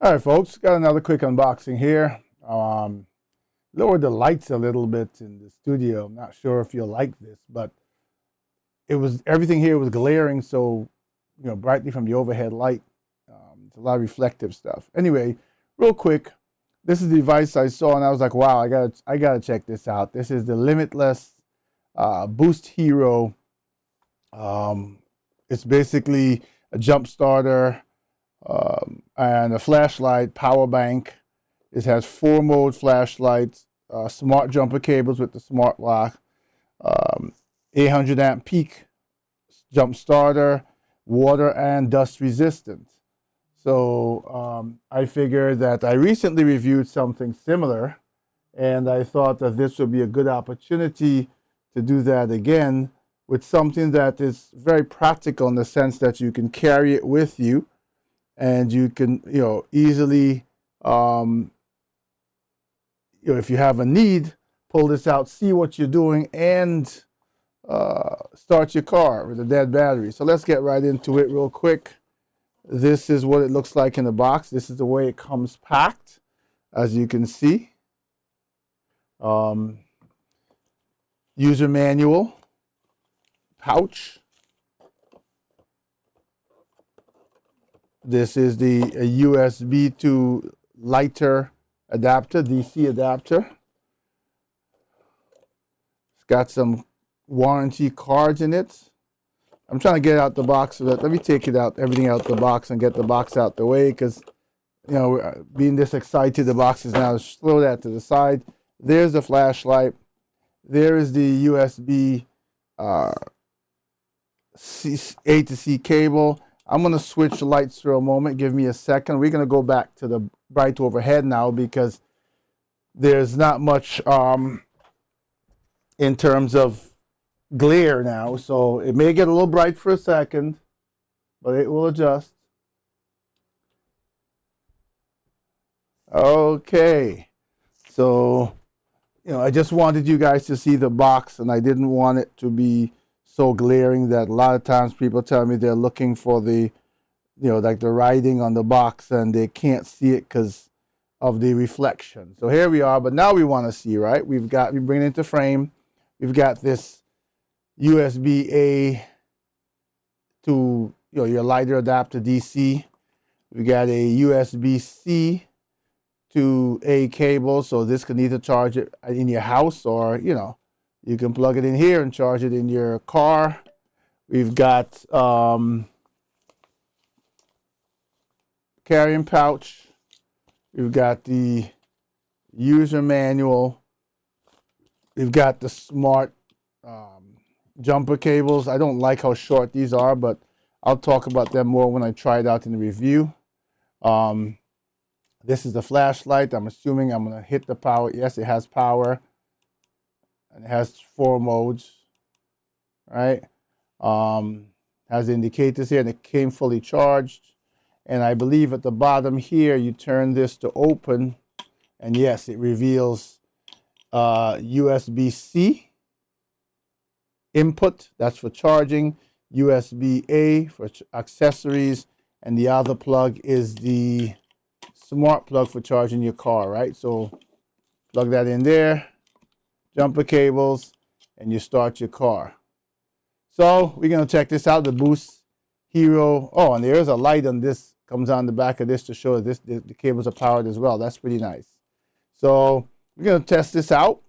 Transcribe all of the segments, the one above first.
All right, folks, got another quick unboxing here. Lowered the lights a little bit in the studio. I'm not sure if you'll like this, but everything here was glaring so brightly from the overhead light. It's a lot of reflective stuff. Anyway, real quick, this is the device I saw and I was like, wow, I gotta check this out. This is the Limitless Boost Hero. It's basically a jump starter and a flashlight, power bank. It has 4 mode flashlights, smart jumper cables with the smart lock, 800 amp peak jump starter, water and dust resistant. So I figured that I recently reviewed something similar, and I thought that this would be a good opportunity to do that again with something that is very practical in the sense that you can carry it with you and you can easily if you have a need, pull this out, see what you're doing, and start your car with a dead battery. So let's get right into it real quick. This is what it looks like in the box. This is the way it comes packed, as you can see. User manual, pouch. This is the USB to lighter adapter, DC adapter. It's got some warranty cards in it. I'm trying to get out the box so that, let me take it out, everything out the box and get the box out the way because, being this excited, the box is now, throw that to the side. There's the flashlight. There is the USB A to C cable. I'm going to switch the lights for a moment. Give me a second. We're going to go back to the bright overhead now because there's not much in terms of glare now. So it may get a little bright for a second, but it will adjust. Okay. So, I just wanted you guys to see the box, and I didn't want it to be so glaring that a lot of times people tell me they're looking for the, like the writing on the box and they can't see it because of the reflection. So here we are, but now we want to see, right? We bring it into frame. We've got this USB A to, your lighter adapter DC. We got a USB C to A cable. So this can either charge it in your house or, you can plug it in here and charge it in your car. We've got carrying pouch. We've got the user manual. We've got the smart jumper cables. I don't like how short these are, but I'll talk about them more when I try it out in the review. This is the flashlight. I'm assuming I'm going to hit the power. Yes, it has power. And it has 4 modes, right? Has indicators here, and it came fully charged. And I believe at the bottom here, you turn this to open, and yes, it reveals USB-C input, that's for charging, USB-A for accessories, and the other plug is the smart plug for charging your car, right? So plug that in there. Jumper cables, and you start your car. So we're going to check this out, the Boost Hero. Oh, and there is a light on this, comes on the back of this to show that the cables are powered as well. That's pretty nice. So we're going to test this out,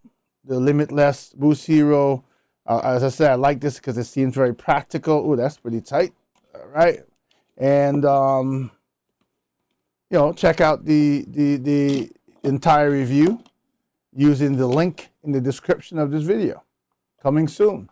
the Limitless Boost Hero. As I said, I like this because it seems very practical. Oh, that's pretty tight. All right. And, check out the entire review using the link in the description of this video. Coming soon.